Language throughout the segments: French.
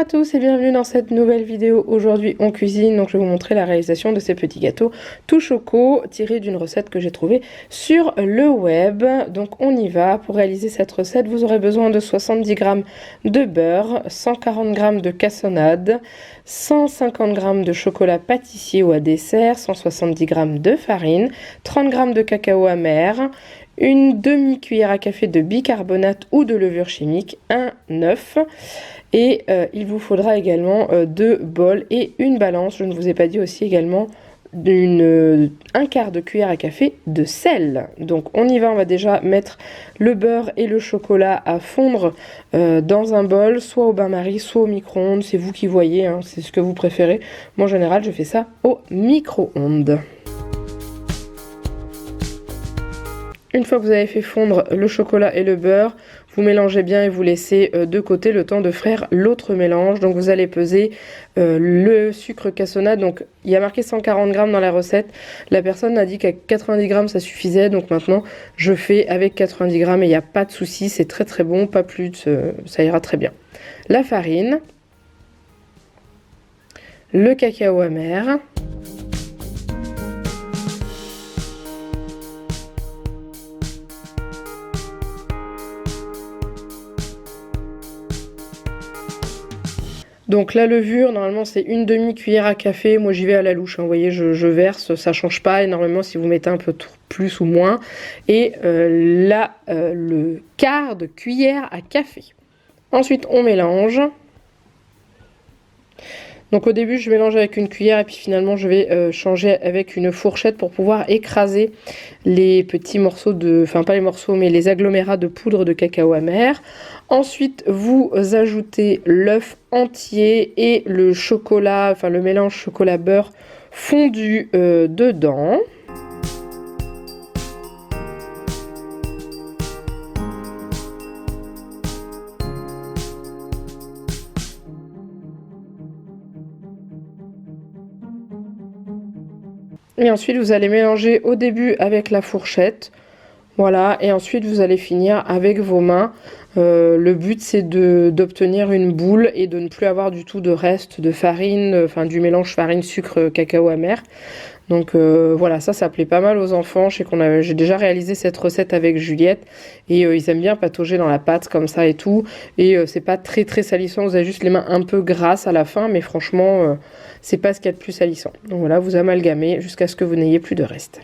tous et bienvenue dans cette nouvelle vidéo. Aujourd'hui on cuisine, donc je vais vous montrer la réalisation de ces petits gâteaux tout choco tirés d'une recette que j'ai trouvée sur le web. Donc on y va. Pour réaliser cette recette, vous aurez besoin de 70 g de beurre, 140 g de cassonade, 150 g de chocolat pâtissier ou à dessert, 170 g de farine, 30 g de cacao amer, une demi-cuillère à café de bicarbonate ou de levure chimique, un œuf. Et il vous faudra également 2 bols et une balance. Je ne vous ai pas dit aussi également un quart de cuillère à café de sel. Donc on y va, on va déjà mettre le beurre et le chocolat à fondre dans un bol, soit au bain-marie, soit au micro-ondes. C'est vous qui voyez, hein, c'est ce que vous préférez. Moi en général je fais ça au micro-ondes. Une fois que vous avez fait fondre le chocolat et le beurre, vous mélangez bien et vous laissez de côté le temps de faire l'autre mélange. Donc vous allez peser le sucre cassonade. Donc il y a marqué 140 g dans la recette. La personne a dit qu'à 90 g ça suffisait. Donc maintenant je fais avec 90 g et il n'y a pas de souci. C'est très très bon, pas plus, ça ira très bien. La farine, le cacao amer. Donc la levure, normalement c'est une demi-cuillère à café. Moi j'y vais à la louche, hein. Vous voyez, je verse, ça change pas énormément si vous mettez un peu plus ou moins. Et le quart de cuillère à café. Ensuite on mélange. Donc au début je mélange avec une cuillère et puis finalement je vais changer avec une fourchette pour pouvoir écraser les petits morceaux enfin pas les morceaux mais les agglomérats de poudre de cacao amer. Ensuite vous ajoutez l'œuf entier et le chocolat, enfin le mélange chocolat-beurre fondu dedans. Et ensuite vous allez mélanger au début avec la fourchette, voilà, et ensuite vous allez finir avec vos mains. Le but c'est d'obtenir une boule et de ne plus avoir du tout de reste de farine, enfin du mélange farine, sucre, cacao amer. Donc voilà, ça plaît pas mal aux enfants. Je sais j'ai déjà réalisé cette recette avec Juliette et ils aiment bien patauger dans la pâte comme ça et tout. Et c'est pas très très salissant, vous avez juste les mains un peu grasses à la fin, mais franchement c'est pas ce qu'il y a de plus salissant. Donc voilà, vous amalgamez jusqu'à ce que vous n'ayez plus de reste.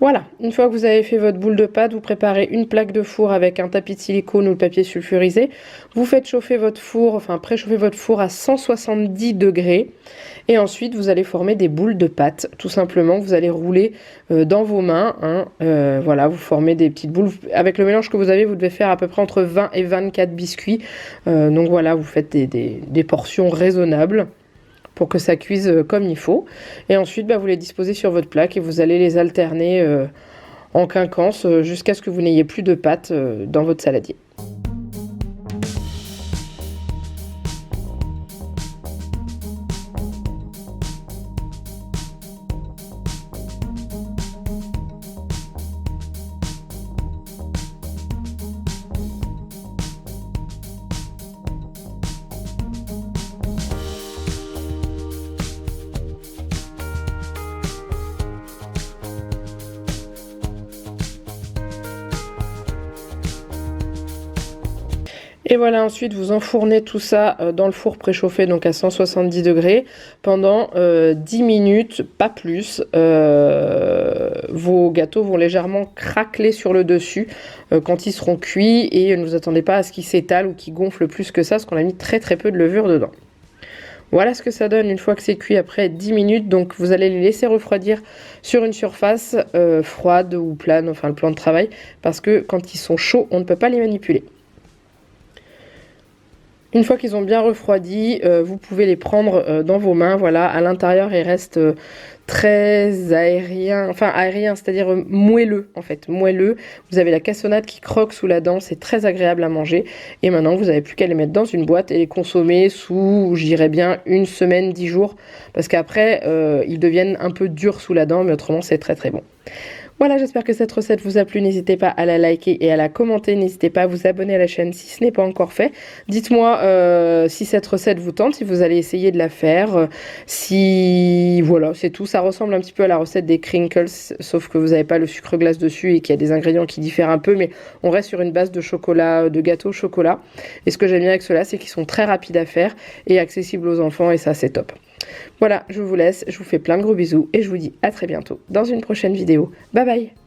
Voilà, une fois que vous avez fait votre boule de pâte, vous préparez une plaque de four avec un tapis de silicone ou le papier sulfurisé. Vous faites chauffer votre four, enfin préchauffer votre four à 170 degrés. Et ensuite, vous allez former des boules de pâte, tout simplement. Vous allez rouler dans vos mains. Hein, voilà, vous formez des petites boules. Avec le mélange que vous avez, vous devez faire à peu près entre 20 et 24 biscuits. Donc voilà, vous faites des portions raisonnables pour que ça cuise comme il faut. Et ensuite, vous les disposez sur votre plaque et vous allez les alterner en quinquance jusqu'à ce que vous n'ayez plus de pâte dans votre saladier. Et voilà, ensuite vous enfournez tout ça dans le four préchauffé, donc à 170 degrés, pendant 10 minutes, pas plus. Vos gâteaux vont légèrement craqueler sur le dessus quand ils seront cuits, et ne vous attendez pas à ce qu'ils s'étalent ou qu'ils gonflent plus que ça, parce qu'on a mis très très peu de levure dedans. Voilà ce que ça donne une fois que c'est cuit après 10 minutes. Donc vous allez les laisser refroidir sur une surface froide ou plane, enfin le plan de travail, parce que quand ils sont chauds, on ne peut pas les manipuler. Une fois qu'ils ont bien refroidi, vous pouvez les prendre dans vos mains. Voilà, à l'intérieur, ils restent très aérien, enfin aérien, c'est-à-dire moelleux en fait, moelleux. Vous avez la cassonade qui croque sous la dent, c'est très agréable à manger. Et maintenant, vous n'avez plus qu'à les mettre dans une boîte et les consommer sous, je dirais bien, une semaine, 10 jours. Parce qu'après, ils deviennent un peu durs sous la dent, mais autrement, c'est très très bon. Voilà, j'espère que cette recette vous a plu. N'hésitez pas à la liker et à la commenter. N'hésitez pas à vous abonner à la chaîne si ce n'est pas encore fait. Dites-moi si cette recette vous tente, si vous allez essayer de la faire. Si... Voilà, c'est tout. Ça ressemble un petit peu à la recette des crinkles, sauf que vous n'avez pas le sucre glace dessus et qu'il y a des ingrédients qui diffèrent un peu. Mais on reste sur une base de chocolat, de gâteau au chocolat. Et ce que j'aime bien avec ceux-là, c'est qu'ils sont très rapides à faire et accessibles aux enfants. Et ça, c'est top. Voilà, je vous laisse, je vous fais plein de gros bisous et je vous dis à très bientôt dans une prochaine vidéo. Bye bye!